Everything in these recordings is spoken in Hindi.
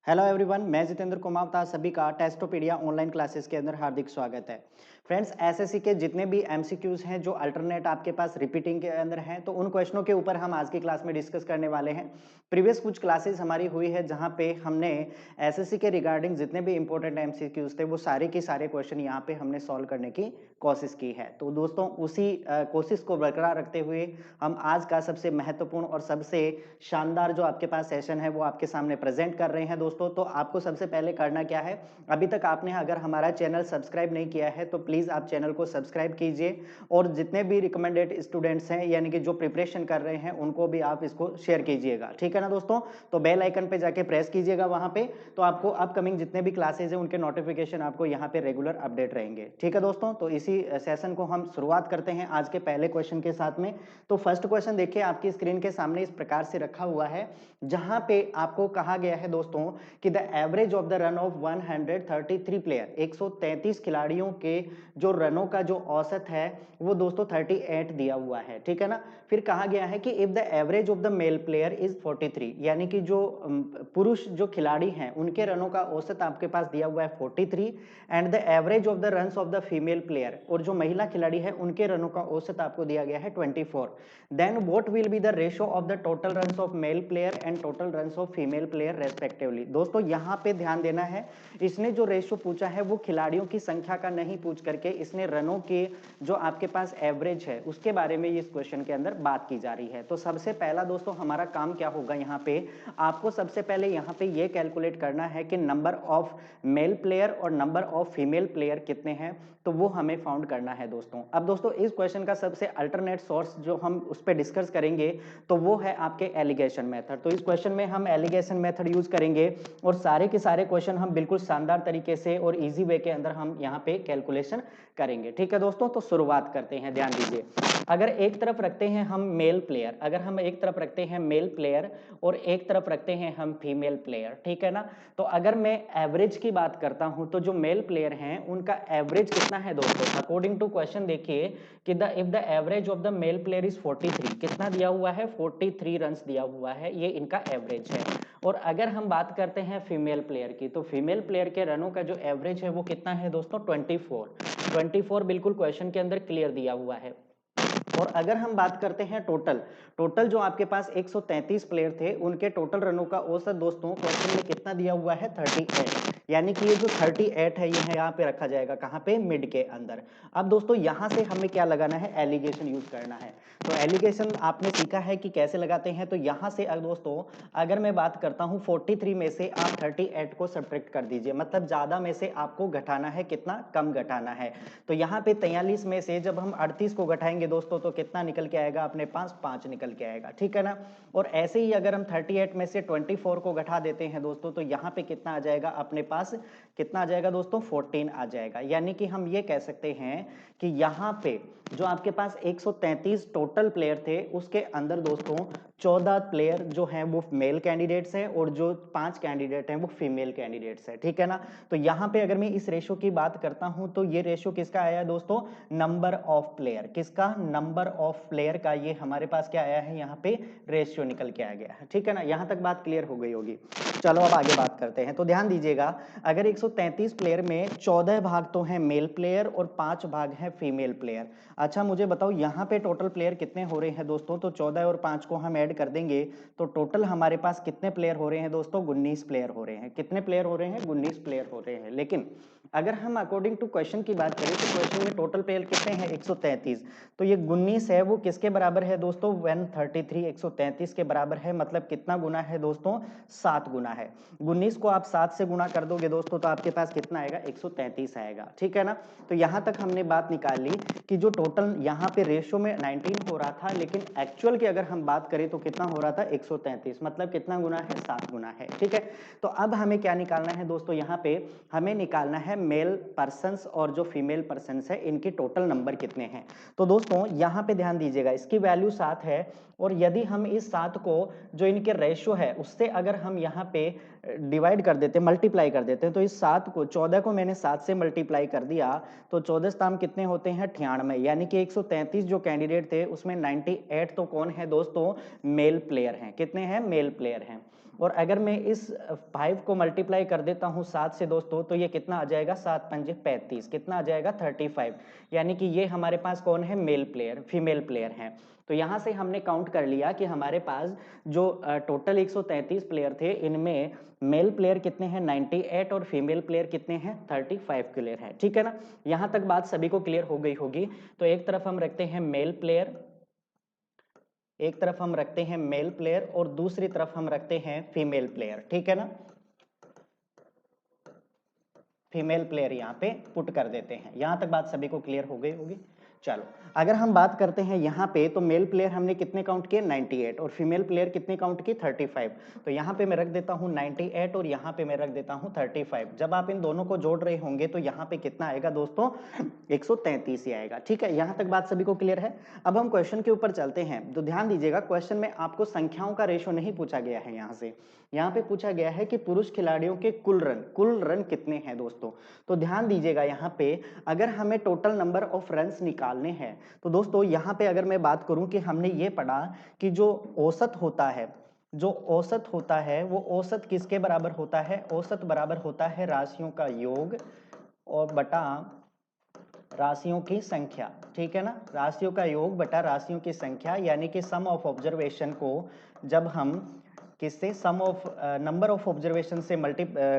हेलो एवरीवन, मैं जितेंद्र कुमावता सभी का टेस्टोपीडिया ऑनलाइन क्लासेस के अंदर हार्दिक स्वागत है। फ्रेंड्स, एसएससी के जितने भी एमसीक्यूज हैं जो अल्टरनेट आपके पास रिपीटिंग के अंदर हैं, तो उन क्वेश्चनों के ऊपर हम आज की क्लास में डिस्कस करने वाले हैं। प्रीवियस कुछ क्लासेस हमारी हुई है जहां पे हमने एसएससी के रिगार्डिंग जितने भी इंपॉर्टेंट एमसीक्यूज थे वो सारे के सारे क्वेश्चन यहाँ पे हमने सॉल्व करने की कोशिश की है। तो दोस्तों, उसी कोशिश को बरकरार रखते हुए हम आज का सबसे महत्वपूर्ण और सबसे शानदार जो आपके पास सेशन है वो आपके सामने प्रेजेंट कर रहे हैं। दोस्तों, तो आपको सबसे पहले करना क्या है, अभी तक आपने अगर हमारा चैनल सब्सक्राइब नहीं किया है तो प्लीज आप चैनल को सब्सक्राइब कीजिए और जितने भी रिकमेंडेड स्टूडेंट्स हैं यानी कि जो प्रिपरेशन कर रहे हैं उनको भी आप इसको शेयर कीजिएगा। ठीक है ना दोस्तों? तो बेल आइकन पे जाके प्रेस कीजिएगा वहां पे, तो आपको अपकमिंग जितने भी क्लासेस हैं उनके नोटिफिकेशन आपको यहाँ पे रेगुलर अपडेट रहेंगे। ठीक है दोस्तों, तो इसी सेशन को हम शुरुआत करते हैं आज के पहले क्वेश्चन के साथ में। तो फर्स्ट क्वेश्चन देखिए आपकी स्क्रीन के सामने इस प्रकार से रखा हुआ है, जहां पे आपको कहा गया है दोस्तों कि the average of the run of 133 player, 133 खिलाड़ियों के जो रनों का जो औसत है वो दोस्तों 38 दिया हुआ है। ठीक है ना? फिर कहा गया है कि if the average of the mail player is 43, यानी कि जो पुरुष जो खिलाड़ी हैं उनके रनों का औसत आपके पास दिया हुआ है 43, and the average of the runs off the female player, और जो महिला खिलाड़ी है उनके रनों का औसत आपको दिया गया है 24, then what will be the ratio of the total runs of male player and total runs of female player respectively. दोस्तों, यहाँ पे ध्यान देना है, इसने जो रेशियो पूछा है वो खिलाड़ियों की संख्या का नहीं पूछ करके इसने रनों के जो आपके पास एवरेज है उसके बारे में इस क्वेश्चन के अंदर बात की जा रही है। तो सबसे पहला दोस्तों हमारा काम क्या होगा, यहाँ पे आपको सबसे पहले यहाँ पे ये कैलकुलेट करना है कि नंबर ऑफ मेल प्लेयर और नंबर ऑफ फीमेल प्लेयर कितने हैं, तो वो हमें फाउंड करना है दोस्तों। अब दोस्तों, इस क्वेश्चन का सबसे अल्टरनेट सोर्स जो हम उस पर डिस्कस करेंगे तो वो है आपके एलिगेशन मेथड। तो इस क्वेश्चन में हम एलिगेशन मेथड यूज करेंगे और सारे के सारे क्वेश्चन हम बिल्कुल शानदार तरीके से और इजी वे के अंदर हम यहाँ पे कैलकुलेशन करेंगे। ठीक है दोस्तों, तो शुरुआत करते हैं। ध्यान दीजिए, अगर एक तरफ रखते हैं हम मेल प्लेयर, अगर हम एक तरफ रखते हैं मेल प्लेयर और एक तरफ रखते हैं हम फीमेल प्लेयर, ठीक है ना? तो अगर मैं एवरेज की बात करता हूं तो जो मेल प्लेयर हैं उनका एवरेज कितना है दोस्तों? अकॉर्डिंग टू क्वेश्चन देखिए कि if the average of the mail player is 43, कितना दिया हुआ है? 43 रन्स दिया हुआ है, ये इनका एवरेज है। और अगर हम बात करते हैं फीमेल प्लेयर की, तो फीमेल प्लेयर के रनों का जो एवरेज है वो कितना है दोस्तों? 24 बिल्कुल क्वेश्चन के अंदर क्लियर दिया हुआ है। और अगर हम बात करते हैं टोटल जो आपके पास 133 प्लेयर थे उनके टोटल रनों का औसत दोस्तों क्वेश्चन में कितना दिया हुआ है? 38, यानी कि ये जो 38 है ये यहाँ पे रखा जाएगा, कहाँ पे? मिड के अंदर। अब दोस्तों यहाँ से हमें क्या लगाना है? एलिगेशन यूज करना है। तो एलिगेशन आपने सीखा है कि कैसे लगाते हैं। तो यहाँ से दोस्तों अगर मैं बात करता हूँ 43 में से आप 38 को सब्ट्रैक्ट कर दीजिए, मतलब ज्यादा में से आपको घटाना है, कितना? कम घटाना है। तो यहाँ पे 43 में से जब हम 38 को घटाएंगे दोस्तों तो कितना निकल के आएगा अपने पास? 5 निकल के आएगा। ठीक है ना? और ऐसे ही अगर हम 38 में से 24 को घटा देते हैं दोस्तों तो यहाँ पे कितना आ जाएगा अपने पास? कितना आ जाएगा दोस्तों? 14 आ जाएगा। यानी कि हम ये कह सकते हैं कि यहाँ पे जो आपके पास 133 टोटल प्लेयर थे उसके अंदर दोस्तों 14 प्लेयर जो हैं वो मेल कैंडिडेट्स हैं और जो 5 कैंडिडेट हैं वो फीमेल कैंडिडेट्स हैं। ठीक है ना? तो यहाँ पे अगर मैं इस रेशियो की बात करता हूं तो ये रेशियो किसका आया है दोस्तों? Number of player. किसका? नंबर ऑफ प्लेयर का ये हमारे पास क्या आया है? यहाँ पे रेशियो निकल के आ गया है। ठीक है ना? यहाँ तक बात क्लियर हो गई होगी। चलो अब आगे बात करते हैं। तो ध्यान दीजिएगा, अगर 133 प्लेयर में 14 भाग तो हैं मेल प्लेयर और 5 भाग हैं फीमेल प्लेयर। अच्छा मुझे बताओ यहाँ पे टोटल प्लेयर कितने हो रहे हैं दोस्तों? तो 14 और 5 को हम ऐड कर देंगे तो टोटल हमारे पास कितने प्लेयर हो रहे हैं दोस्तों? 19 प्लेयर हो रहे हैं। कितने प्लेयर हो रहे हैं? 19 प्लेयर हो रहे हैं। लेकिन अगर हम अकॉर्डिंग टू क्वेश्चन की बात करें तो क्वेश्चन में टोटल प्लेयर कितने हैं? 133। तो ये 19 है वो किसके बराबर है दोस्तों? 133 133 के बराबर है। मतलब कितना गुना है दोस्तों? 7 गुना है। 19 को आप 7 से गुना कर दोगे दोस्तों तो आपके पास कितना आएगा? 133 आएगा। ठीक है ना? तो यहां तक हमने बात निकाल ली कि जो टोटल यहाँ पे रेशियो में 19 हो रहा था, लेकिन एक्चुअल की अगर हम बात करें तो कितना हो रहा था? 133। मतलब कितना गुना है? 7 गुना है। ठीक है? तो अब हमें क्या निकालना है दोस्तों? यहाँ पे हमें निकालना है मेल पर्सन्स और जो फीमेल पर्सन्स है इनके टोटल नंबर कितने हैं। तो दोस्तों यहाँ पे ध्यान दीजिएगा, इसकी वैल्यू 7 है और यदि हम इस 7 को जो इनके रेशियो है उससे अगर हम यहाँ पे डिवाइड कर देते हैं, मल्टीप्लाई कर देते हैं, तो इस 7 को 14 को मैंने 7 से मल्टीप्लाई कर दिया तो 14 स्थान कितने होते हैं? 98। यानी कि 133 जो कैंडिडेट थे उसमें 98 तो कौन है दोस्तों? मेल प्लेयर हैं। कितने हैं? मेल प्लेयर हैं। और अगर मैं इस 5 को मल्टीप्लाई कर देता हूँ 7 से दोस्तों, तो ये कितना आ जाएगा, 7 पंजे 35, कितना आ जाएगा 35, यानी कि ये हमारे पास कौन है, मेल प्लेयर, फीमेल प्लेयर हैं। तो यहाँ से हमने काउंट कर लिया कि हमारे पास जो टोटल 133 प्लेयर थे, इनमें मेल प्लेयर कितने हैं 98 और फीमेल प्लेयर कितने हैं 35 प्लेयर हैं, ठीक है ना। यहाँ तक बात सभी को क्लियर हो गई होगी। तो एक तरफ हम रखते हैं मेल प्लेयर, एक तरफ हम रखते हैं मेल प्लेयर और दूसरी तरफ हम रखते हैं फीमेल प्लेयर, ठीक है ना। फीमेल प्लेयर यहाँ पे पुट कर देते हैं। यहाँ तक बात सभी को क्लियर हो गई होगी। चलो अगर हम बात करते हैं यहाँ पे, तो मेल प्लेयर हमने कितने काउंट किए 98 और फीमेल प्लेयर कितने काउंट की 35। तो यहाँ पे मैं रख देता हूँ 98 और यहाँ पे मैं रख देता हूँ 35। जब आप इन दोनों को जोड़ रहे होंगे तो यहाँ पे कितना आएगा दोस्तों, 133 ही आएगा, ठीक है। यहाँ तक बात सभी को क्लियर है। अब हम क्वेश्चन के ऊपर चलते हैं। तो ध्यान दीजिएगा, क्वेश्चन में आपको संख्याओं का रेशो नहीं पूछा गया है। यहाँ पे पूछा गया है कि पुरुष खिलाड़ियों के कुल रन कितने हैं दोस्तों। तो ध्यान दीजिएगा, यहाँ पे अगर हमें टोटल नंबर ऑफ रन्स निकालने हैं तो दोस्तों यहाँ पे अगर मैं बात करूं कि हमने ये पढ़ा कि जो औसत होता है वो औसत किसके बराबर होता है, औसत बराबर होता है राशियों का योग और बटा राशियों की संख्या, ठीक है ना। राशियों का योग बटा राशियों की संख्या, यानी कि सम ऑफ ऑब्जर्वेशन को जब हम किससे, सम ऑफ नंबर ऑफ ऑब्जर्वेशन से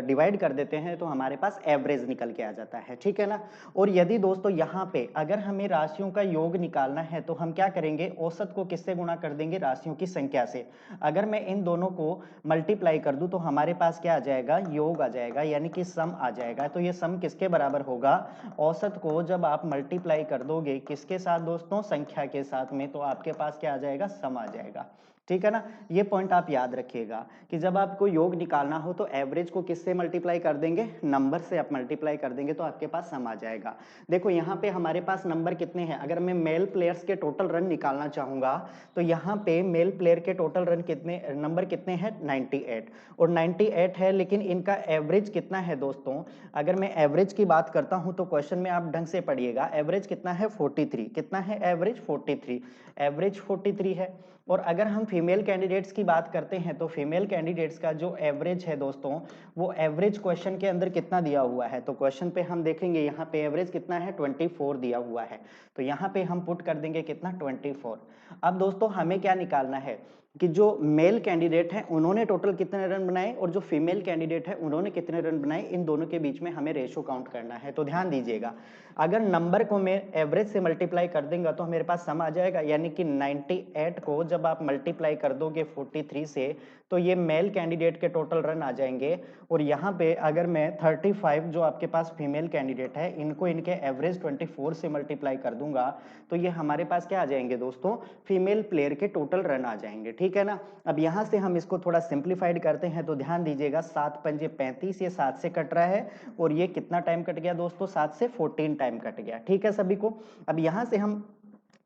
डिवाइड कर देते हैं तो हमारे पास एवरेज निकल के आ जाता है, ठीक है ना। और यदि दोस्तों यहाँ पे अगर हमें राशियों का योग निकालना है तो हम क्या करेंगे, औसत को किससे गुणा कर देंगे, राशियों की संख्या से। अगर मैं इन दोनों को मल्टीप्लाई कर दूं तो हमारे पास क्या आ जाएगा, योग आ जाएगा, यानी कि सम आ जाएगा। तो ये सम किसके बराबर होगा, औसत को जब आप मल्टीप्लाई कर दोगे किसके साथ दोस्तों, संख्या के साथ में, तो आपके पास क्या आ जाएगा, सम आ जाएगा, ठीक है ना। ये पॉइंट आप याद रखिएगा कि जब आपको योग निकालना हो तो एवरेज को किससे मल्टीप्लाई कर देंगे, नंबर से आप मल्टीप्लाई कर देंगे तो आपके पास सम आ जाएगा। देखो यहाँ पे हमारे पास नंबर कितने हैं, अगर मैं मेल प्लेयर्स के टोटल रन निकालना चाहूंगा तो यहाँ पे मेल प्लेयर के टोटल रन कितने, नंबर कितने हैं 98, और 98 है, लेकिन इनका एवरेज कितना है दोस्तों। अगर मैं एवरेज की बात करता हूं तो क्वेश्चन में आप ढंग से पढ़िएगा, एवरेज कितना है 43, कितना है एवरेज 43, एवरेज 43 है। और अगर हम फीमेल कैंडिडेट्स की बात करते हैं तो फीमेल कैंडिडेट्स का जो एवरेज है दोस्तों, वो एवरेज क्वेश्चन के अंदर कितना दिया हुआ है, तो क्वेश्चन पे हम देखेंगे यहाँ पे एवरेज कितना है 24 दिया हुआ है। तो यहाँ पे हम पुट कर देंगे कितना 24। अब दोस्तों हमें क्या निकालना है कि जो मेल कैंडिडेट है उन्होंने टोटल कितने रन बनाए और जो फीमेल कैंडिडेट है उन्होंने कितने रन बनाए, इन दोनों के बीच में हमें रेशो काउंट करना है। तो ध्यान दीजिएगा, अगर नंबर को मैं एवरेज से मल्टीप्लाई कर देंगे तो मेरे पास सम आ जाएगा, यानी कि 98 को जब आप मल्टीप्लाई कर दोगे 43 से तो ये मेल कैंडिडेट के टोटल रन आ जाएंगे। और यहाँ पे अगर मैं 35 जो आपके पास फीमेल कैंडिडेट है इनको इनके एवरेज 24 से मल्टीप्लाई कर दूंगा तो ये हमारे पास क्या आ जाएंगे दोस्तों, फीमेल प्लेयर के टोटल रन आ जाएंगे, ठीक है ना। अब यहाँ से हम इसको थोड़ा सिंप्लीफाइड करते हैं तो ध्यान दीजिएगा, 7 पंजे 35, ये 7 से कट रहा है और ये कितना टाइम कट गया दोस्तों, 7 से 14 टाइम कट गया, ठीक है सभी को। अब यहाँ से हम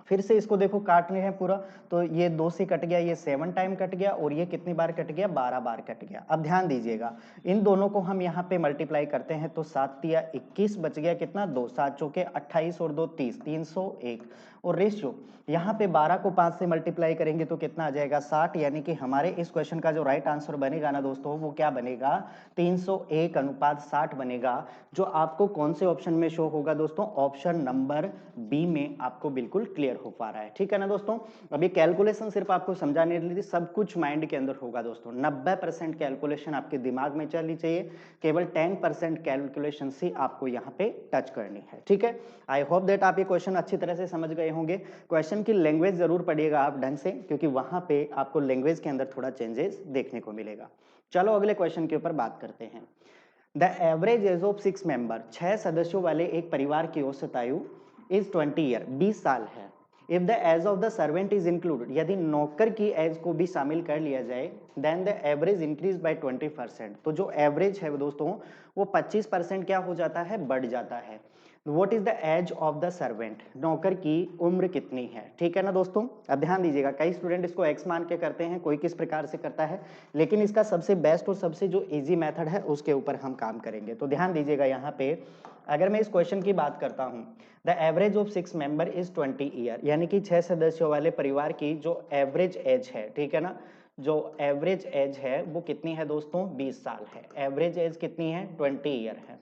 फिर से इसको देखो काट रहे हैं पूरा, तो ये 2 से कट गया, ये 7 टाइम कट गया और ये कितनी बार कट गया, 12 बार कट गया। अब ध्यान दीजिएगा, इन दोनों को हम यहाँ पे मल्टीप्लाई करते हैं तो 7 तिया 21 बच गया कितना 2, 7 चौके 28 और 2 30, 301। और रेशियो यहाँ पे 12 को 5 से मल्टीप्लाई करेंगे तो कितना आ जाएगा 60, यानी कि हमारे इस क्वेश्चन का जो राइट आंसर बनेगा ना दोस्तों, वो क्या बनेगा 301:60 बनेगा, जो आपको कौन से ऑप्शन में शो होगा दोस्तों, ऑप्शन नंबर बी में आपको बिल्कुल क्लियर हो पा रहा है, ठीक है ना दोस्तों। अभी कैलकुलेशन सिर्फ आपको समझाने के लिए, सब कुछ माइंड के अंदर होगा दोस्तों। 90% कैलकुलेशन आपके दिमाग में चलनी चाहिए, केवल 10% कैलकुलेशन से आपको यहाँ पे टच करनी है, ठीक है। आई होप दैट आप ये क्वेश्चन अच्छी तरह से समझ गए होंगे। क्वेश्चन की लैंग्वेज जरूर पढ़िएगा आप ढंग से, क्योंकि वहां पे आपको लैंग्वेज के अंदर थोड़ा चेंजेस देखने को मिलेगा। चलो अगले क्वेश्चन के ऊपर बात करते हैं। The average age of 6 member, 6 सदस्यों वाले एक परिवार की औसत आयु इज 20 ईयर, 20 साल है। If the age of the servant is included, यदि नौकर की एज को भी शामिल कर लिया जाए, then the average increase by 20%। तो जो एवरेज है दोस्तों वो 25% क्या हो जाता है, बढ़ जाता है। What is the age of the servant, नौकर की उम्र कितनी है, ठीक है ना दोस्तों। अब ध्यान दीजिएगा, कई स्टूडेंट इसको एक्स मान के करते हैं, कोई किस प्रकार से करता है, लेकिन इसका सबसे बेस्ट और सबसे जो इजी मेथड है उसके ऊपर हम काम करेंगे। तो ध्यान दीजिएगा, यहाँ पे अगर मैं इस क्वेश्चन की बात करता हूँ, the average of 6 member is 20 year, यानी कि 6 सदस्यों वाले परिवार की जो एवरेज एज है, ठीक है ना, जो एवरेज एज है वो कितनी है दोस्तों, 20 साल है। एवरेज एज कितनी है, 20 ईयर है।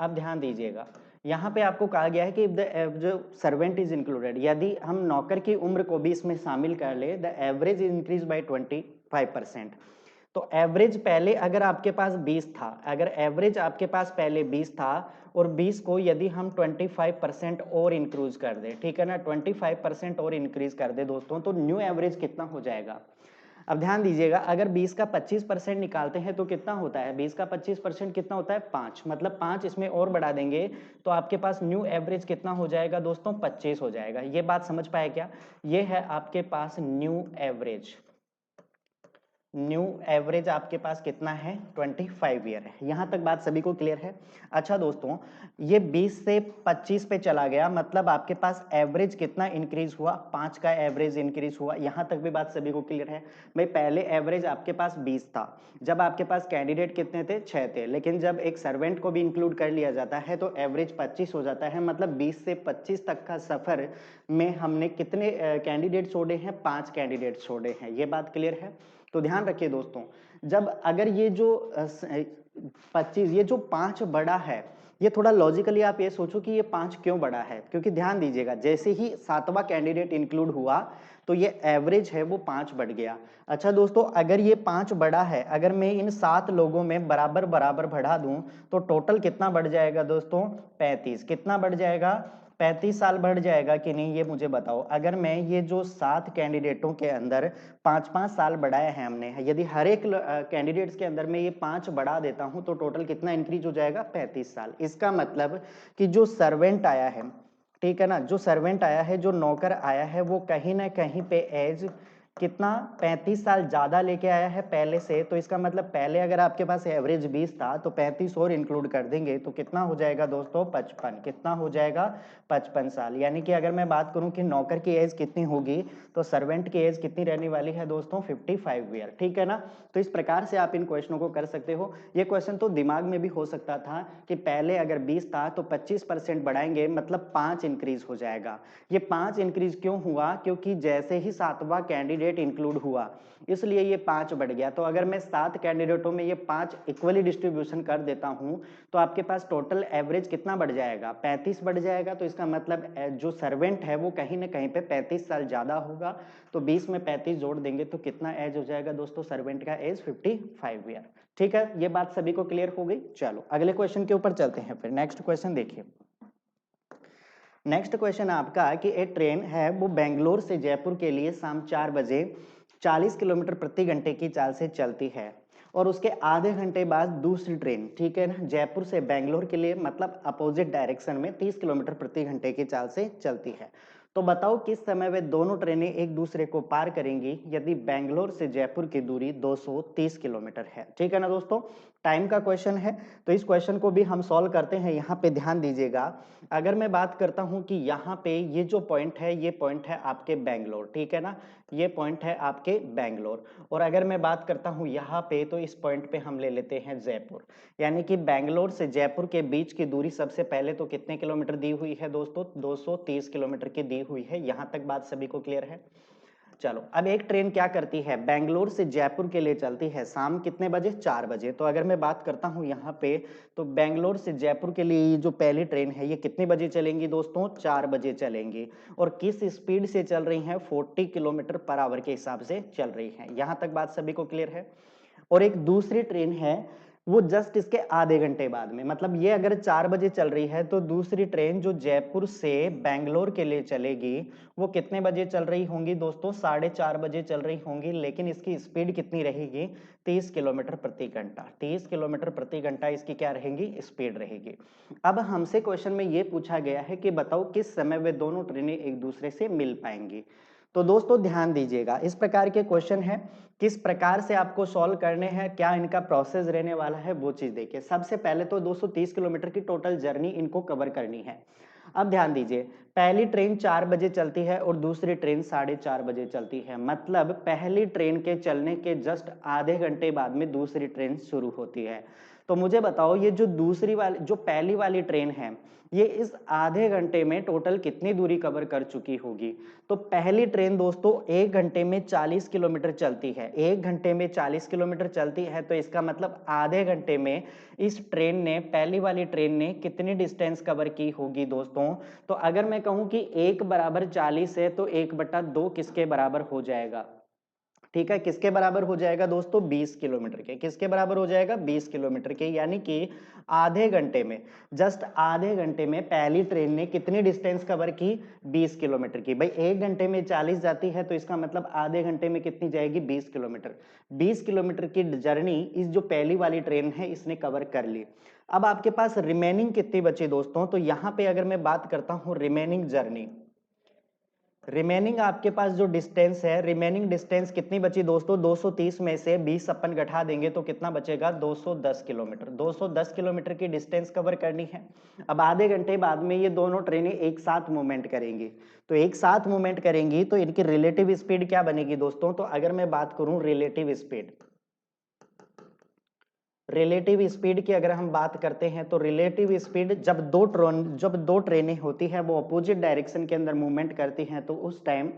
अब ध्यान दीजिएगा, यहाँ पे आपको कहा गया है कि जो सर्वेंट इज इंक्लूडेड, यदि हम नौकर की उम्र को भी इसमें शामिल कर ले, द एवरेज इंक्रीज बाय 25%। तो एवरेज पहले अगर आपके पास 20 था, अगर एवरेज आपके पास पहले 20 था और 20 को यदि हम 25% और इंक्रीज कर दे, ठीक है ना, 25% और इंक्रीज कर दे दोस्तों, तो न्यू एवरेज कितना हो जाएगा। अब ध्यान दीजिएगा, अगर 20 का 25% निकालते हैं तो कितना होता है, 20 का 25% कितना होता है, 5, मतलब 5 इसमें और बढ़ा देंगे तो आपके पास न्यू एवरेज कितना हो जाएगा दोस्तों, 25 हो जाएगा। ये बात समझ पाए क्या, ये है आपके पास न्यू एवरेज। न्यू एवरेज आपके पास कितना है, 25 ईयर है। यहां तक बात सभी को क्लियर है। अच्छा दोस्तों, ये 20 से 25 पे चला गया, मतलब आपके पास एवरेज कितना इंक्रीज हुआ, 5 का एवरेज इंक्रीज हुआ। यहां तक भी बात सभी को क्लियर है। भाई पहले एवरेज आपके पास 20 था, जब आपके पास कैंडिडेट कितने थे, 6 थे, लेकिन जब एक सर्वेंट को भी इंक्लूड कर लिया जाता है तो एवरेज 25 हो जाता है। मतलब 20 से 25 तक का सफर में हमने कितने कैंडिडेट छोड़े हैं, 5 कैंडिडेट छोड़े हैं। ये बात क्लियर है। तो ध्यान रखिए दोस्तों, जब अगर ये जो 25, ये जो 5 बड़ा है, ये थोड़ा लॉजिकली आप ये सोचो कि ये 5 क्यों बड़ा है, क्योंकि ध्यान दीजिएगा जैसे ही 7वां कैंडिडेट इंक्लूड हुआ तो ये एवरेज है वो 5 बढ़ गया। अच्छा दोस्तों, अगर ये 5 बड़ा है, अगर मैं इन 7 लोगों में बराबर बराबर बढ़ा दूं तो टोटल कितना बढ़ जाएगा दोस्तों, 35। कितना बढ़ जाएगा, 35 साल बढ़ जाएगा कि नहीं, ये मुझे बताओ। अगर मैं ये जो 7 कैंडिडेटों के अंदर 5-5 साल बढ़ाए हैं हमने, यदि हर एक कैंडिडेट्स के अंदर में ये 5 बढ़ा देता हूं तो टोटल कितना इंक्रीज हो जाएगा, 35 साल। इसका मतलब कि जो सर्वेंट आया है, ठीक है ना, जो सर्वेंट आया है, जो नौकर आया है, वो कहीं ना कहीं पे एज कितना, 35 साल ज्यादा लेके आया है पहले से। तो इसका मतलब पहले अगर आपके पास एवरेज 20 था तो 35 और इंक्लूड कर देंगे तो कितना हो जाएगा दोस्तों, 55। कितना हो जाएगा, 55 साल। यानी कि अगर मैं बात करूं कि नौकर की एज कितनी होगी तो सर्वेंट की एज कितनी रहने वाली है दोस्तों, 55 ईयर। ठीक है ना। तो इस प्रकार से आप इन क्वेश्चनों को कर सकते हो। ये क्वेश्चन तो दिमाग में भी हो सकता था कि पहले अगर 20 था तो 25% बढ़ाएंगे, मतलब 5 इंक्रीज हो जाएगा। ये 5 इंक्रीज क्यों हुआ, क्योंकि जैसे ही 7वां कैंडिडेट इंक्लूड हुआ इसलिए ये 5 बढ़ गया। तो अगर मैं 7 कैंडिडेटों में ये 5 इक्वली डिस्ट्रीब्यूशन कर देता हूं तो आपके पास टोटल एवरेज कितना बढ़ जाएगा, 35 बढ़ जाएगा। तो इसका मतलब जो सर्वेंट है वो कहीं ना कहीं पे 35 साल ज्यादा होगा। तो 20 में 35 जोड़ देंगे तो कितना एज हो जाएगा दोस्तों, सर्वेंट का एज 55 ईयर। ठीक है, ये बात सभी को क्लियर हो गई। चलो अगले क्वेश्चन के ऊपर चलते हैं। फिर नेक्स्ट क्वेश्चन देखिए। नेक्स्ट क्वेश्चन आपका कि एक ट्रेन है वो बेंगलोर से जयपुर के लिए शाम 4 बजे 40 किलोमीटर प्रति घंटे की चाल से चलती है और उसके आधे घंटे बाद दूसरी ट्रेन, ठीक है ना, जयपुर से बेंगलोर के लिए मतलब अपोजिट डायरेक्शन में 30 किलोमीटर प्रति घंटे की चाल से चलती है। तो बताओ किस समय वे दोनों ट्रेनें एक दूसरे को पार करेंगी यदि बेंगलोर से जयपुर की दूरी 230 किलोमीटर है। ठीक है ना दोस्तों, टाइम का क्वेश्चन है। तो इस क्वेश्चन को भी हम सॉल्व करते हैं। यहाँ पे ध्यान दीजिएगा, अगर मैं बात करता हूं कि यहाँ पे ये जो पॉइंट है ये पॉइंट है आपके बेंगलोर, ठीक है ना, ये पॉइंट है आपके बेंगलोर। और अगर मैं बात करता हूं यहाँ पे तो इस पॉइंट पे हम ले लेते हैं जयपुर। यानी कि बेंगलोर से जयपुर के बीच की दूरी सबसे पहले तो कितने किलोमीटर दी हुई है दोस्तों, 230 किलोमीटर की दी हुई है। यहां तक बात सभी को क्लियर है। चलो अब एक ट्रेन क्या करती है, बेंगलोर से जयपुर के लिए चलती है शाम कितने बजे, 4 बजे। तो अगर मैं बात करता हूं यहाँ पे तो बेंगलोर से जयपुर के लिए ये जो पहली ट्रेन है ये कितने बजे चलेंगी दोस्तों, 4 बजे चलेंगी। और किस स्पीड से चल रही है, 40 किलोमीटर पर आवर के हिसाब से चल रही है। यहां तक बात सभी को क्लियर है। और एक दूसरी ट्रेन है वो जस्ट इसके आधे घंटे बाद में, मतलब ये अगर 4 बजे चल रही है तो दूसरी ट्रेन जो जयपुर से बेंगलोर के लिए चलेगी वो कितने बजे चल रही होंगी दोस्तों, 4:30 बजे चल रही होंगी। लेकिन इसकी स्पीड कितनी रहेगी, 30 किलोमीटर प्रति घंटा। 30 किलोमीटर प्रति घंटा इसकी क्या रहेगी, स्पीड रहेगी। अब हमसे क्वेश्चन में ये पूछा गया है कि बताओ किस समय वे दोनों ट्रेनें एक दूसरे से मिल पाएंगी। तो दोस्तों ध्यान दीजिएगा, इस प्रकार के क्वेश्चन है, किस प्रकार से आपको सॉल्व करने हैं, क्या इनका प्रोसेस रहने वाला है वो चीज देखिए। सबसे पहले तो 230 किलोमीटर की टोटल जर्नी इनको कवर करनी है। अब ध्यान दीजिए, पहली ट्रेन 4 बजे चलती है और दूसरी ट्रेन 4:30 बजे चलती है, मतलब पहली ट्रेन के चलने के जस्ट आधे घंटे बाद में दूसरी ट्रेन शुरू होती है। तो मुझे बताओ ये जो पहली वाली ट्रेन है, ये इस आधे घंटे में टोटल कितनी दूरी कवर कर चुकी होगी? तो पहली ट्रेन दोस्तों 1 घंटे में 40 किलोमीटर चलती है। 1 घंटे में 40 किलोमीटर चलती है, तो इसका मतलब आधे घंटे में इस ट्रेन ने, पहली वाली ट्रेन ने कितनी डिस्टेंस कवर की होगी दोस्तों? तो अगर मैं कहूं कि 1 बराबर 40 है, तो 1/2 किसके बराबर हो जाएगा? ठीक है, किसके बराबर हो जाएगा दोस्तों? 20 किलोमीटर के। किसके बराबर हो जाएगा? 20 किलोमीटर के। यानी कि आधे घंटे में, जस्ट आधे घंटे में पहली ट्रेन ने कितनी डिस्टेंस कवर की? 20 किलोमीटर की। भाई 1 घंटे में 40 जाती है, तो इसका मतलब आधे घंटे में कितनी जाएगी? 20 किलोमीटर। 20 किलोमीटर की जर्नी इस जो पहली वाली ट्रेन है इसने कवर कर ली। अब आपके पास रिमेनिंग कितनी बची दोस्तों? तो यहां पे अगर मैं बात करता हूं रिमेनिंग जर्नी, रिमेनिंग आपके पास जो डिस्टेंस है, रिमेनिंग डिस्टेंस कितनी बची दोस्तों? 230 में से 20 अपन घटा देंगे तो कितना बचेगा? 210 किलोमीटर। 210 किलोमीटर की डिस्टेंस कवर करनी है। अब आधे घंटे बाद में ये दोनों ट्रेनें एक साथ मूवमेंट करेंगी, तो एक साथ मूवमेंट करेंगी तो इनकी रिलेटिव स्पीड क्या बनेगी दोस्तों? तो अगर मैं बात करूं रिलेटिव स्पीड, रिलेटिव स्पीड की अगर हम बात करते हैं, तो रिलेटिव स्पीड जब दो ट्रेनें होती हैं वो अपोजिट डायरेक्शन के अंदर मूवमेंट करती हैं, तो उस टाइम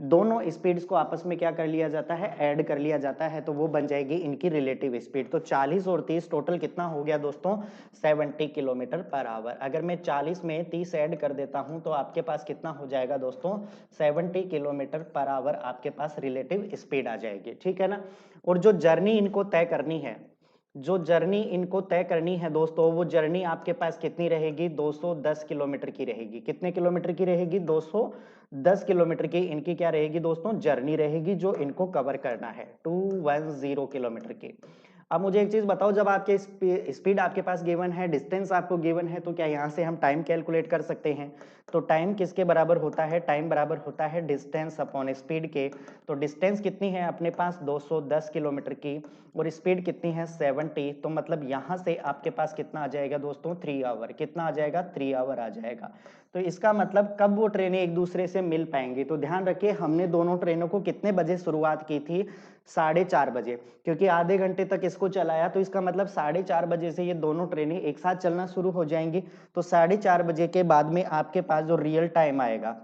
दोनों स्पीड्स को आपस में क्या कर लिया जाता है? ऐड कर लिया जाता है, तो वो बन जाएगी इनकी रिलेटिव स्पीड। तो 40 और 30 टोटल कितना हो गया दोस्तों? 70 किलोमीटर पर आवर। अगर मैं 40 में 30 ऐड कर देता हूं तो आपके पास कितना हो जाएगा दोस्तों? 70 किलोमीटर पर आवर आपके पास रिलेटिव स्पीड आ जाएगी। ठीक है ना? और जो जर्नी इनको तय करनी है, जो जर्नी इनको तय करनी है दोस्तों, वो जर्नी आपके पास कितनी रहेगी? 210 किलोमीटर की रहेगी। कितने किलोमीटर की रहेगी? 210 किलोमीटर की इनकी क्या रहेगी दोस्तों? जर्नी रहेगी, जो इनको कवर करना है 210 किलोमीटर की। अब मुझे एक चीज बताओ, जब आपके स्पीड आपके पास गिवन है, डिस्टेंस आपको गिवन है, तो क्या यहाँ से हम टाइम कैलकुलेट कर सकते हैं? तो टाइम किसके बराबर होता है? टाइम बराबर होता है डिस्टेंस अपॉन स्पीड के। तो डिस्टेंस कितनी है अपने पास? 210 किलोमीटर की, और स्पीड कितनी है? 70। तो मतलब यहां से आपके पास कितना आ जाएगा दोस्तों? 3 आवर। कितना आ जाएगा? 3 आवर आ जाएगा। तो इसका मतलब कब वो ट्रेनें एक दूसरे से मिल पाएंगी? तो ध्यान रखिए, हमने दोनों ट्रेनों को कितने बजे शुरुआत की थी? 4:30 बजे, क्योंकि आधे घंटे तक इसको चलाया, तो इसका मतलब 4:30 बजे से ये दोनों ट्रेनें एक साथ चलना शुरू हो जाएंगी। तो 4:30 बजे के बाद में आपके पास जो रियल टाइम आएगा,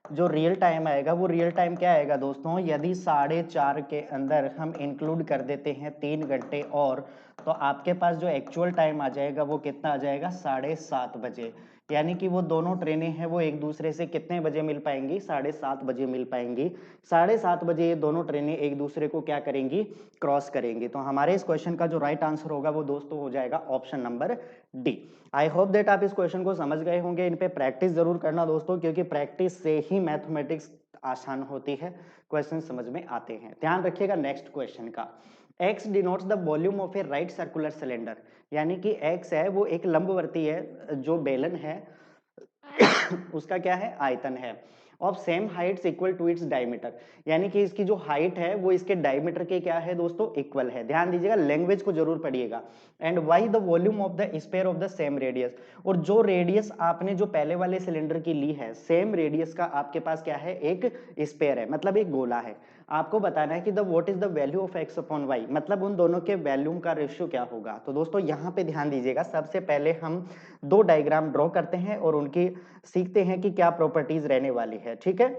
जो रियल टाइम आएगा, वो रियल टाइम क्या आएगा दोस्तों? यदि 4:30 के अंदर हम इंक्लूड कर देते हैं 3 घंटे और, तो आपके पास जो एक्चुअल टाइम आ जाएगा वो कितना आ जाएगा? 7:30 बजे। यानी कि वो दोनों ट्रेनें हैं वो एक दूसरे से कितने बजे मिल पाएंगी? 7:30 बजे मिल पाएंगी। 7:30 बजे ये दोनों ट्रेनें एक दूसरे को क्या करेंगी? क्रॉस करेंगी। तो हमारे इस क्वेश्चन का जो राइट आंसर होगा वो दोस्तों हो जाएगा option number D. I hope that आप इस क्वेश्चन को समझ गए होंगे। इन पे प्रैक्टिस जरूर करना दोस्तों, क्योंकि प्रैक्टिस से ही मैथमेटिक्स आसान होती है, क्वेश्चन समझ में आते हैं। ध्यान रखिएगा नेक्स्ट क्वेश्चन का। x denotes the volume of a right circular cylinder, यानी कि x है वो एक लंबवर्ती है, जो बेलन है उसका क्या है? आयतन है। Of same heights equal to its diameter, यानी कि इसकी जो हाइट है वो इसके डायमीटर के क्या है दोस्तों? इक्वल है। ध्यान दीजिएगा, लैंग्वेज को जरूर पढ़िएगा। And why the volume of the sphere of the same radius, और जो रेडियस आपने जो पहले वाले सिलेंडर की ली है, सेम रेडियस का आपके पास क्या है? एक स्फीयर है, मतलब एक गोला है। आपको बताना है कि the what is the value of x upon y, मतलब उन दोनों के वैल्यूम का रेशियो क्या होगा। तो दोस्तों यहाँ पे ध्यान दीजिएगा, सबसे पहले हम दो डायग्राम ड्रॉ करते हैं और उनकी सीखते हैं कि क्या प्रॉपर्टीज रहने वाली है। ठीक है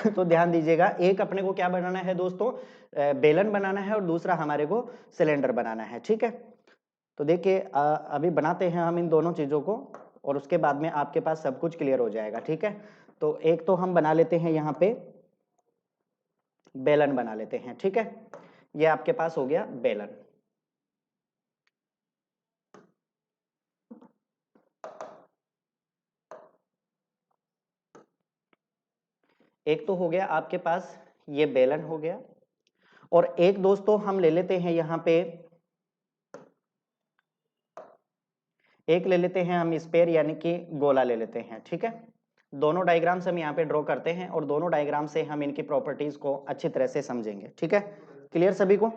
तो ध्यान दीजिएगा, एक अपने को क्या बनाना है दोस्तों? बेलन बनाना है, और दूसरा हमारे को सिलेंडर बनाना है। ठीक है, तो देखिए अभी बनाते हैं हम इन दोनों चीजों को, और उसके बाद में आपके पास सब कुछ क्लियर हो जाएगा। ठीक है, तो एक तो हम बना लेते हैं यहाँ पे बेलन बना लेते हैं। ठीक है, ये आपके पास हो गया बेलन। एक तो हो गया आपके पास ये बेलन हो गया, और एक दोस्तों हम ले लेते हैं यहाँ पे, एक ले लेते हैं हम स्पेयर यानी कि गोला ले लेते हैं। ठीक है, दोनों डायग्राम्स हम यहाँ पे ड्रॉ करते हैं, और दोनों डायग्राम से हम इनकी प्रॉपर्टीज को अच्छी तरह से समझेंगे। ठीक है, क्लियर सभी को?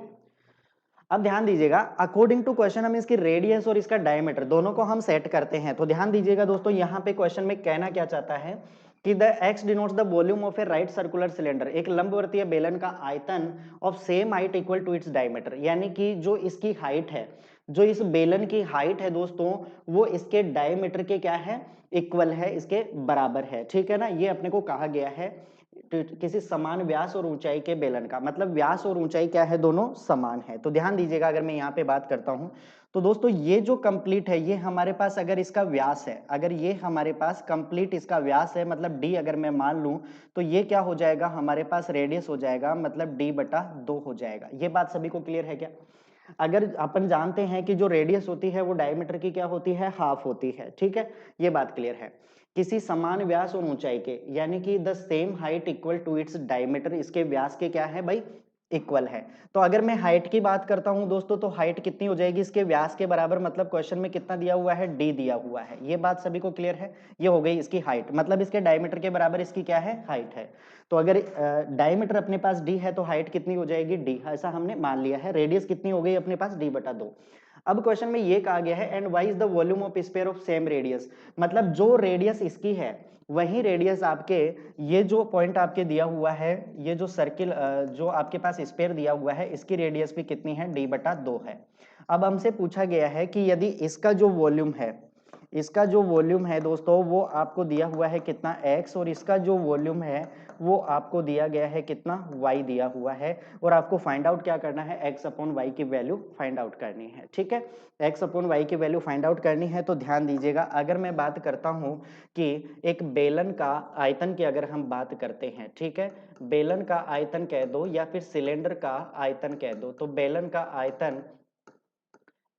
अब ध्यान दीजिएगा, अकॉर्डिंग टू क्वेश्चन हम इसकी रेडियस और इसका डायमीटर दोनों को हम सेट करते हैं। तो ध्यान दीजिएगा दोस्तों, यहाँ पे क्वेश्चन में कहना क्या चाहता है कि the x denotes the volume of a right circular cylinder, एक लंबवर्तीय बेलन का आयतन of same height equal to its diameter, यानी कि जो इसकी हाइट है, जो इस बेलन की हाइट है दोस्तों, वो इसके डायमीटर के क्या है, इक्वल है, इसके बराबर है। ठीक है ना, ये अपने को कहा गया है किसी समान व्यास और ऊंचाई के बेलन का, मतलब व्यास और ऊंचाई क्या है, दोनों समान है। तो ध्यान दीजिएगा, अगर मैं यहाँ पे बात करता हूं तो दोस्तों ये जो कंप्लीट है, ये हमारे पास अगर इसका व्यास है, अगर ये हमारे पास कंप्लीट इसका व्यास है, मतलब d अगर मैं मान लूं, तो ये क्या हो जाएगा, हमारे पास रेडियस हो जाएगा, मतलब d/2 हो जाएगा। ये बात सभी को क्लियर है क्या? अगर अपन जानते हैं कि जो रेडियस होती है वो डायमीटर की क्या होती है, हाफ होती है। ठीक है, ये बात क्लियर है। किसी समान व्यास और ऊंचाई के, यानी कि the same height equal to its diameter, इसके व्यास के क्या है भाई, इक्वल है। तो अगर मैं हाइट की बात करता हूं दोस्तों, तो हाइट कितनी हो जाएगी, इसके व्यास के बराबर, मतलब क्वेश्चन में कितना दिया हुआ है, d दिया हुआ है। ये बात सभी को क्लियर है? ये हो गई इसकी हाइट, मतलब इसके डायमीटर के बराबर इसकी क्या है, हाइट है। तो अगर डायमीटर अपने पास d है तो हाइट कितनी हो जाएगी, d, ऐसा हमने मान लिया है। रेडियस कितनी हो गई अपने पास, d/2। अब क्वेश्चन में ये कहा गया है, and y is the volume of sphere of same radius, मतलब जो रेडियस इसकी है वही रेडियस आपके, ये जो पॉइंट आपके दिया हुआ है, ये जो सर्किल जो आपके पास स्फीयर दिया हुआ है, इसकी रेडियस भी कितनी है, d/2 है। अब हमसे पूछा गया है कि यदि इसका जो वॉल्यूम है, इसका जो वॉल्यूम है दोस्तों, वो आपको दिया हुआ है कितना, x, और इसका जो वॉल्यूम है वो आपको दिया गया है कितना, y दिया हुआ है, और आपको फाइंड आउट क्या करना है, x/y की वैल्यू फाइंड आउट करनी है। ठीक है, x/y की वैल्यू फाइंड आउट करनी है। तो ध्यान दीजिएगा, अगर मैं बात करता हूं कि एक बेलन का आयतन की अगर हम बात करते हैं, ठीक है, बेलन का आयतन कह दो या फिर सिलेंडर का आयतन कह दो, तो बेलन का आयतन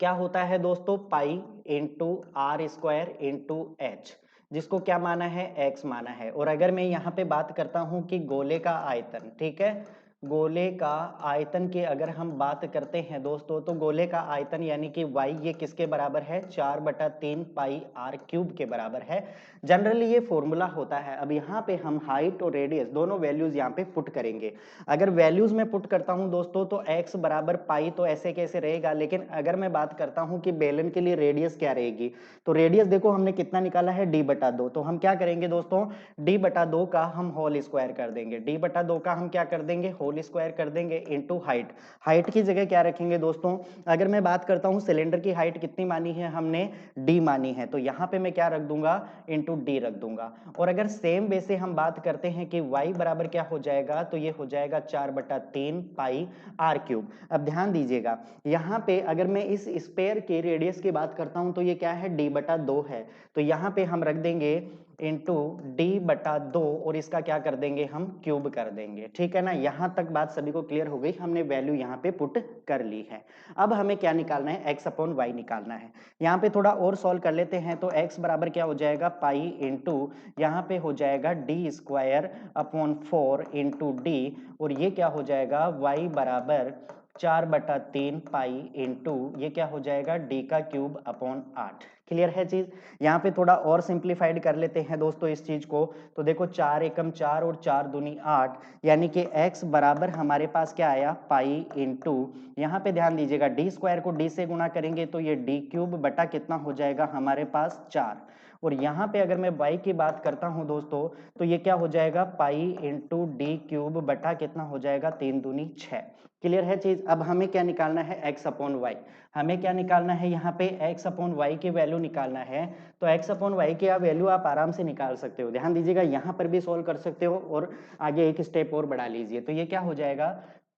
क्या होता है दोस्तों, pi into r square into h, जिसको क्या माना है, x माना है। और अगर मैं यहाँ पे बात करता हूं कि गोले का आयतन, ठीक है, गोले का आयतन की अगर हम बात करते हैं दोस्तों, तो गोले का आयतन यानी कि y, ये किसके बराबर है, 4/3 पाई आर क्यूब के बराबर है। जनरली ये फॉर्मूला होता है। अब यहाँ पे हम हाइट और रेडियस दोनों वैल्यूज यहाँ पे पुट करेंगे। अगर वैल्यूज में पुट करता हूं दोस्तों, तो x बराबर पाई तो ऐसे कैसे रहेगा, लेकिन अगर मैं बात करता हूं कि बेलन के लिए रेडियस क्या रहेगी, तो रेडियस देखो हमने कितना निकाला है, d/2। तो हम क्या करेंगे दोस्तों, d/2 का हम होल स्क्वायर कर देंगे, d/2 का हम क्या कर देंगे, होल स्क्वायर कर देंगे, इनटू हाइट। हाइट की जगह क्या रखेंगे दोस्तों, अगर मैं बात करता हूं सिलेंडर की हाइट कितनी मानी है हमने, d मानी है, तो यहां पे मैं क्या रख दूंगा, इनटू d रख दूंगा। और अगर सेम वे से हम बात करते हैं कि y बराबर क्या हो जाएगा, तो ये हो जाएगा 4/3 पाई आर क्यूब। अब ध्यान दीजिएगा, यहाँ पे अगर मैं इस स्पेयर के रेडियस की बात करता हूं, तो ये क्या है, d/2 है। तो यहाँ पे हम रख देंगे इंटू d/2, और इसका क्या कर देंगे, हम क्यूब कर देंगे। ठीक है ना, यहां तक बात सभी को क्लियर हो गई, हमने वैल्यू यहाँ पे पुट कर ली है। अब हमें क्या निकालना है, x/y निकालना है। यहाँ पे थोड़ा और सॉल्व कर लेते हैं, तो x बराबर क्या हो जाएगा, पाई इंटू यहाँ पे हो जाएगा d²/4 इंटू d, और ये क्या हो जाएगा, y बराबर 4/3 पाई इंटू ये क्या हो जाएगा, d³/8। क्लियर है चीज? यहाँ पे थोड़ा और सिंप्लीफाइड कर लेते हैं दोस्तों इस चीज को। तो देखो 4 एकम 4 और 4 दूनी 8, यानी कि x बराबर हमारे पास क्या आया, पाई इंटू, यहाँ पे ध्यान दीजिएगा, d² को d से गुणा करेंगे तो ये d³ कितना हो जाएगा हमारे पास, 4। और यहाँ पे अगर मैं y की बात करता हूँ दोस्तों, तो ये क्या हो जाएगा, पाई इंटू d³ कितना हो जाएगा, 3 दूनी 6। क्लियर है चीज? अब हमें क्या निकालना है, x/y। हमें क्या निकालना है, यहाँ पे x/y की वैल्यू निकालना है। तो x/y की वैल्यू आप आराम से निकाल सकते हो। ध्यान दीजिएगा, यहाँ पर भी सोल्व कर सकते हो और आगे एक स्टेप और बढ़ा लीजिए। तो ये क्या हो जाएगा,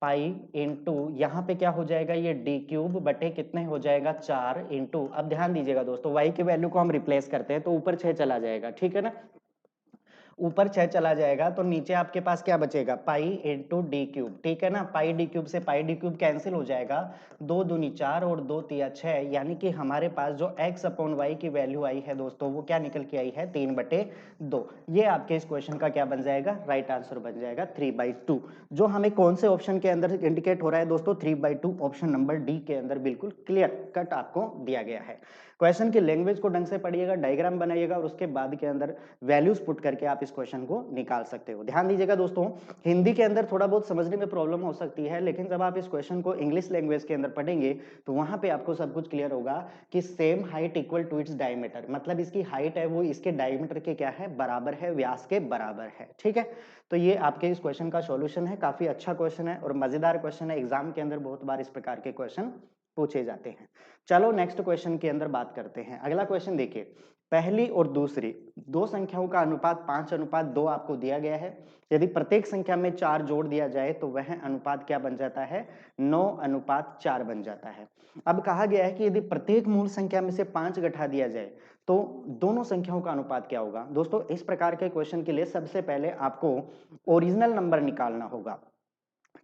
पाई इंटू यहाँ पे क्या हो जाएगा, ये d³ कितने हो जाएगा, 4 इंटू, अब ध्यान दीजिएगा दोस्तों, y की वैल्यू को हम रिप्लेस करते हैं, तो ऊपर 6 चला जाएगा। ठीक है ना, ऊपर 6 चला जाएगा तो नीचे आपके पास क्या बचेगा, पाई इंटू d³। ठीक है ना, पाई d³ से पाई d³ कैंसिल हो जाएगा, 2 दूनी 4 और 2 तिया 6, यानी कि हमारे पास जो x/y की वैल्यू आई है दोस्तों, वो क्या निकल के आई है, 3/2। ये आपके इस क्वेश्चन का क्या बन जाएगा, राइट आंसर बन जाएगा 3/2। जो हमें कौन से ऑप्शन के अंदर इंडिकेट हो रहा है दोस्तों, 3/2 ऑप्शन नंबर डी के अंदर बिल्कुल क्लियर कट आपको दिया गया है। क्वेश्चन की लैंग्वेज को ढंग से पढ़िएगा, डायग्राम बनाइएगा और उसके बाद के अंदर वैल्यूज पुट करके आप इस क्वेश्चन को निकाल सकते हो। ध्यान दीजिएगा दोस्तों, हिंदी के अंदर थोड़ा बहुत समझने में प्रॉब्लम हो सकती है, लेकिन जब आप इस क्वेश्चन को इंग्लिश लैंग्वेज के अंदर पढ़ेंगे तो वहां पे आपको सब कुछ क्लियर होगा कि same height equal to its diameter, मतलब इसकी हाइट है वो इसके डायमीटर के क्या है, बराबर है, व्यास के बराबर है। ठीक है, तो ये आपके इस क्वेश्चन का सॉल्यूशन है। काफी अच्छा क्वेश्चन है और मजेदार क्वेश्चन है, एग्जाम के अंदर बहुत बार इस प्रकार के क्वेश्चन पूछे जाते हैं। चलो नेक्स्ट क्वेश्चन के अंदर बात करते हैं। अगला क्वेश्चन देखिए, पहली और दूसरी दो संख्याओं का अनुपात 5:2 आपको दिया गया है। यदि प्रत्येक संख्या में 4 जोड़ दिया जाए तो वह अनुपात क्या बन जाता है, 9:4 बन जाता है। अब कहा गया है कि यदि प्रत्येक मूल संख्या में से 5 घटा दिया जाए तो दोनों संख्याओं का अनुपात क्या होगा। दोस्तों इस प्रकार के क्वेश्चन के लिए सबसे पहले आपको ओरिजिनल नंबर निकालना होगा।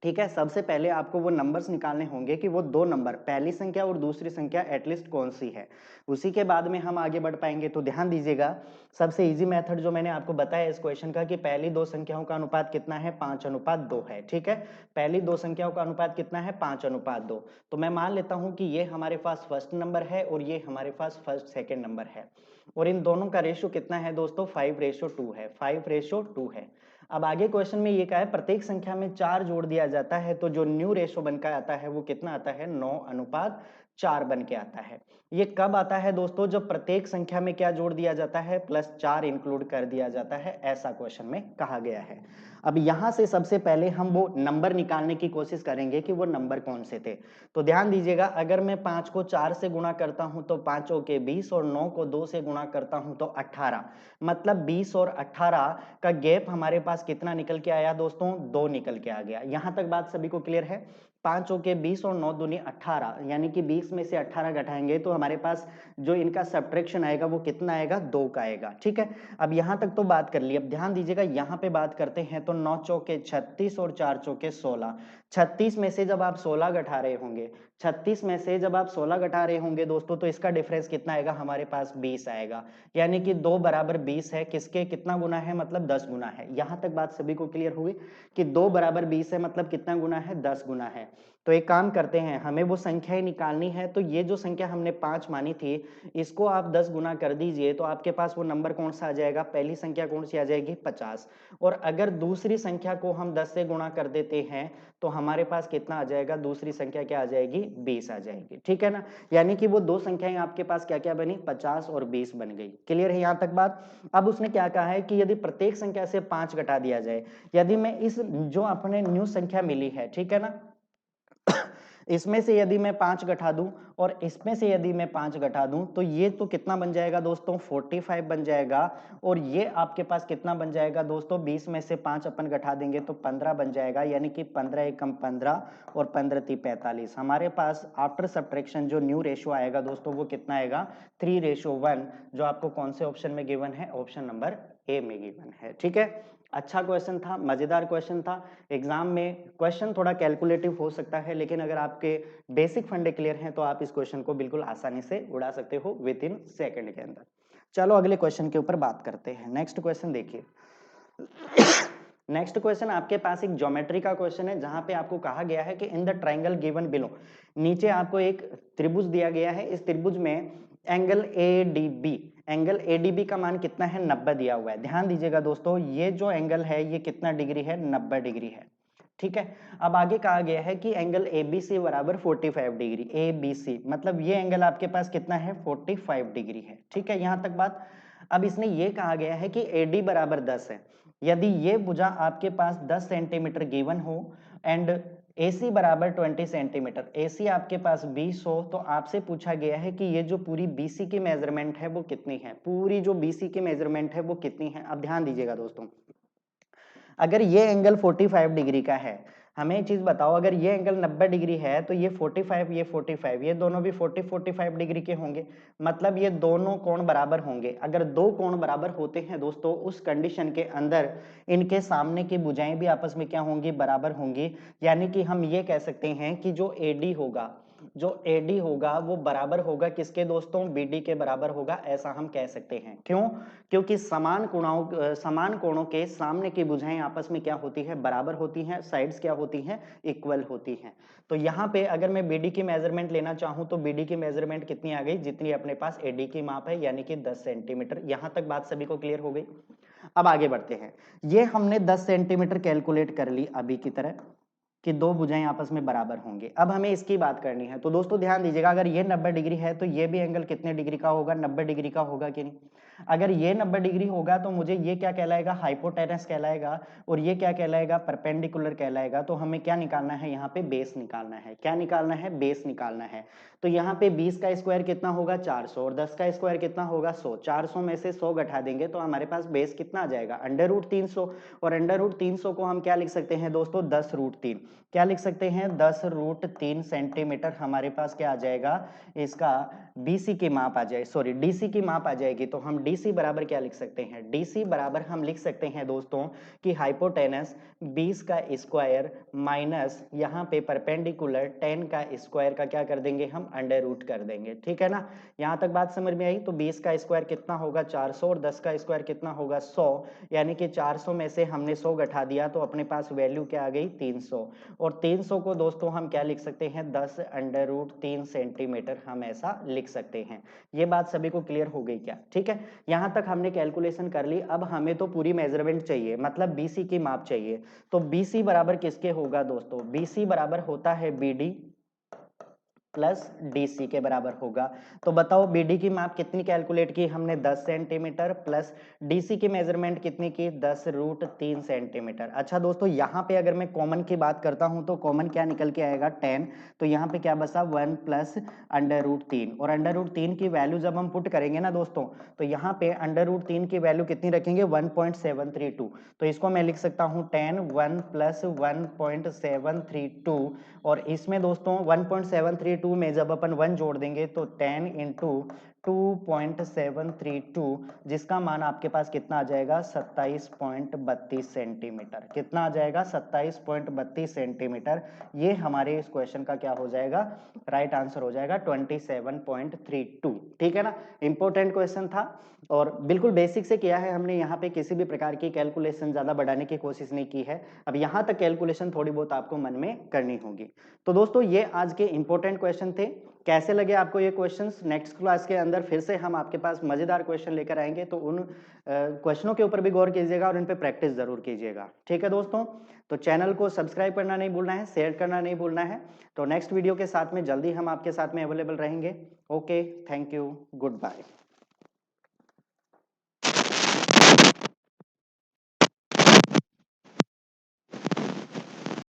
ठीक है, सबसे पहले आपको वो नंबर्स निकालने होंगे कि वो दो नंबर, पहली संख्या और दूसरी संख्या एटलीस्ट कौन सी है, उसी के बाद में हम आगे बढ़ पाएंगे। तो ध्यान दीजिएगा, सबसे इजी मेथड जो मैंने आपको बताया इस क्वेश्चन का कि पहली दो संख्याओं का अनुपात कितना है, 5:2 है। ठीक है, पहली दो संख्याओं का अनुपात कितना है, 5:2। तो मैं मान लेता हूं कि ये हमारे पास फर्स्ट नंबर है और ये हमारे पास फर्स्ट सेकेंड नंबर है, और इन दोनों का रेशियो कितना है दोस्तों, 5:2 है, 5:2 है। अब आगे क्वेश्चन में ये कहा है प्रत्येक संख्या में 4 जोड़ दिया जाता है तो जो न्यू रेशो बनकर आता है वो कितना आता है, 9:4 बन के आता है। ये कब आता है दोस्तों, जब प्रत्येक संख्या में क्या जोड़ दिया जाता है, +4 इंक्लूड कर दिया जाता है, ऐसा क्वेश्चन में कहा गया है। अब यहां से सबसे पहले हम वो नंबर निकालने की कोशिश करेंगे कि वो नंबर कौन से थे। तो ध्यान दीजिएगा, अगर मैं 5 को 4 से गुणा करता हूं तो 5 के 20 और 9 को 2 से गुणा करता हूं तो 18, मतलब 20 और 18 का गैप हमारे पास कितना निकल के आया दोस्तों, 2 निकल के आ गया। यहां तक बात सभी को क्लियर है। 5 के 20 और 9 दूनी 18, यानी कि 20 में से 18 घटाएंगे तो हमारे पास जो इनका सब्ट्रैक्शन आएगा वो कितना आएगा, 2 का आएगा। ठीक है, अब यहां तक तो बात कर ली। अब ध्यान दीजिएगा यहाँ पे बात करते हैं तो 9 चौके 36 और 4 चौके 16। 36 में से जब आप 16 घटा रहे होंगे, 36 में से जब आप 16 घटा रहे होंगे दोस्तों तो इसका डिफरेंस कितना आएगा, हमारे पास 20 आएगा, यानी कि 2 बराबर 20 है, किसके कितना गुना है, मतलब 10 गुना है। यहां तक बात सभी को क्लियर हुई कि 2 बराबर 20 है मतलब कितना गुना है, 10 गुना है। तो एक काम करते हैं, हमें वो संख्याएं निकालनी है, तो ये जो संख्या हमने 5 मानी थी इसको आप 10 गुना कर दीजिए तो आपके पास वो नंबर कौन सा आ जाएगा, पहली संख्या कौन सी आ जाएगी, 50। और अगर दूसरी संख्या को हम 10 से गुणा कर देते हैं तो हमारे पास कितना आ जाएगा, दूसरी संख्या क्या आ जाएगी, 20 आ जाएगी। ठीक है ना, यानी कि वो दो संख्याएं आपके पास क्या क्या बनी, 50 और 20 बन गई। क्लियर है यहां तक बात। अब उसने क्या कहा है कि यदि प्रत्येक संख्या से 5 घटा दिया जाए, यदि मैं इस जो अपने न्यू संख्या मिली है, ठीक है ना, इसमें से यदि मैं 5 घटा दूं और इसमें से यदि मैं 5 घटा दूं तो ये तो कितना बन जाएगा दोस्तों, 45 बन जाएगा। और ये आपके पास कितना बन जाएगा दोस्तों, 20 में से 5 अपन घटा देंगे तो 15 बन जाएगा, यानी कि 15 एकम 15 और 15 × 45। हमारे पास आफ्टर सब्ट्रैक्शन जो न्यू रेशियो आएगा दोस्तों वो कितना आएगा, 3:1, जो आपको कौन से ऑप्शन में गिवन है, ऑप्शन नंबर ए में गिवन है। ठीक है, अच्छा क्वेश्चन था, मजेदार क्वेश्चन था। एग्जाम में क्वेश्चन थोड़ा कैलकुलेटिव हो सकता है, लेकिन अगर आपके बेसिक फंडे क्लियर हैं तो आप इस क्वेश्चन को बिल्कुल आसानी से उड़ा सकते हो विद इन सेकंड के अंदर। चलो अगले क्वेश्चन के ऊपर बात करते हैं। नेक्स्ट क्वेश्चन देखिए, नेक्स्ट क्वेश्चन आपके पास एक ज्योमेट्री का क्वेश्चन है जहां पे आपको कहा गया है कि in the triangle given below, नीचे आपको एक त्रिभुज दिया गया है, इस त्रिभुज में एंगल ADB, एंगल ADB का मान कितना है, 90 दिया हुआ है। ध्यान दीजिएगा दोस्तों, ये जो एंगल है ये कितना डिग्री है, 90 डिग्री है। ठीक है, अब आगे कहा गया है कि एंगल ABC बराबर 45 डिग्री, ABC मतलब ये एंगल आपके पास कितना है, 45 डिग्री है। ठीक है, यहां तक बात। अब इसने ये कहा गया है कि AD बराबर 10 है, यदि ये भुजा आपके पास 10 सेंटीमीटर गिवन हो एंड AC बराबर 20 सेंटीमीटर, AC आपके पास 20 हो, तो आपसे पूछा गया है कि ये जो पूरी BC की मेजरमेंट है वो कितनी है, पूरी जो BC की मेजरमेंट है वो कितनी है। अब ध्यान दीजिएगा दोस्तों, अगर ये एंगल 45 डिग्री का है, हमें एक चीज बताओ, अगर ये एंगल 90 डिग्री है तो ये 45, ये 45, ये दोनों भी 45 डिग्री के होंगे, मतलब ये दोनों कोण बराबर होंगे। अगर दो कोण बराबर होते हैं दोस्तों, उस कंडीशन के अंदर इनके सामने की भुजाएं भी आपस में क्या होंगी, बराबर होंगी। यानी कि हम ये कह सकते हैं कि जो AD होगा, जो AD होगा वो बराबर होगा किसके दोस्तों, BD के बराबर होगा, ऐसा हम कह सकते हैं। क्यों? क्योंकि समान कोणों के सामने की भुजाएं आपस में क्या होती है, बराबर होती हैं, साइड्स क्या होती हैं, इक्वल होती हैं। तो यहाँ पे अगर मैं BD की मेजरमेंट लेना चाहूं तो BD की मेजरमेंट कितनी आ गई, जितनी अपने पास AD की माप है, यानी कि 10 सेंटीमीटर। यहां तक बात सभी को क्लियर हो गई। अब आगे बढ़ते हैं। ये हमने 10 सेंटीमीटर कैलकुलेट कर ली अभी की तरह कि दो भुजाएं आपस में बराबर होंगे। अब हमें इसकी बात करनी है, तो दोस्तों ध्यान दीजिएगा, अगर ये 90 डिग्री है तो ये भी एंगल कितने डिग्री का होगा, 90 डिग्री का होगा कि नहीं। अगर ये 90 डिग्री होगा तो मुझे ये क्या कहलाएगा, हाइपोटेनस कहलाएगा, और ये क्या कहलाएगा, परपेंडिकुलर कहलाएगा। तो हमें क्या निकालना है, यहाँ पे बेस निकालना है। क्या निकालना है, बेस निकालना है। तो यहाँ पे 20 का स्क्वायर कितना होगा, 400, और 10 का स्क्वायर कितना होगा, 100। 400 में से 100 घटा देंगे तो हमारे पास बेस कितना आ जाएगा, अंडर रूट 300। और अंडर रूट 300 को हम क्या लिख सकते हैं दोस्तों, 10 रूट 3। क्या लिख सकते हैं, 10 रूट 3 सेंटीमीटर हमारे पास क्या आ जाएगा, इसका BC की माप आ जाए, सॉरी DC की माप आ जाएगी। तो हम DC बराबर क्या लिख सकते हैं, DC बराबर हम लिख सकते हैं दोस्तों कि हाइपोटेनस 20 का स्क्वायर माइनस यहाँ पे परपेंडिकुलर 10 का स्क्वायर का क्या कर देंगे, हम अंडर रूट कर देंगे। ठीक है ना, यहाँ तक बात समझ में आई। तो 20 का स्क्वायर कितना होगा, 400, और 10 का स्क्वायर कितना होगा, 100। यानी कि 400 में से हमने 100 घटा दिया तो अपने पास वैल्यू क्या आ गई, 300। और 300 को दोस्तों हम क्या लिख सकते हैं, 10 अंडर रूट 3 सेंटीमीटर हम ऐसा लिख सकते हैं। ये बात सभी को क्लियर हो गई क्या? ठीक है, यहां तक हमने कैलकुलेशन कर ली। अब हमें तो पूरी मेजरमेंट चाहिए, मतलब BC की माप चाहिए। तो BC बराबर किसके होगा दोस्तों, BC बराबर होता है BD प्लस DC के बराबर होगा। तो बताओ BD की माप कितनी कैलकुलेट की हमने, 10 सेंटीमीटर, प्लस DC की मेजरमेंट कितनी की, 10 रूट 3 सेंटीमीटर। अच्छा दोस्तों, यहाँ पे अगर मैं कॉमन की बात करता हूं तो कॉमन क्या निकल के आएगा, 10। तो यहाँ पे क्या बसा, 1 प्लस अंडर रूट 3। और अंडर रूट 3 की वैल्यू जब हम पुट करेंगे ना दोस्तों, तो यहाँ पे अंडर रूट 3 की वैल्यू कितनी रखेंगे, 1.732। तो इसको मैं लिख सकता हूँ 10 1 प्लस 1.732। और इसमें दोस्तों 1.732 में जब अपन 1 जोड़ देंगे तो 10 इंटू 2.732, जिसका मान आपके पास कितना आ जाएगा, 27.32 सेंटीमीटर। कितना आ जाएगा, 27.32 सेंटीमीटर। ये हमारे इस क्वेश्चन का क्या हो जाएगा, राइट आंसर हो जाएगा 27.32। ठीक है ना, इंपॉर्टेंट क्वेश्चन था और बिल्कुल बेसिक से किया है हमने। यहाँ पे किसी भी प्रकार की कैलकुलेशन ज्यादा बढ़ाने की कोशिश नहीं की है। अब यहाँ तक कैलकुलेशन थोड़ी बहुत आपको मन में करनी होगी। तो दोस्तों ये आज के इंपॉर्टेंट क्वेश्चन थे। कैसे लगे आपको ये क्वेश्चंस? नेक्स्ट क्लास के अंदर फिर से हम आपके पास मजेदार क्वेश्चन लेकर आएंगे, तो उन क्वेश्चनों के ऊपर भी गौर कीजिएगा और उन पे प्रैक्टिस जरूर कीजिएगा। ठीक है दोस्तों, तो चैनल को सब्सक्राइब करना नहीं भूलना है, शेयर करना नहीं भूलना है। तो नेक्स्ट वीडियो के साथ में जल्दी हम आपके साथ में अवेलेबल रहेंगे। Okay, thank you, good bye.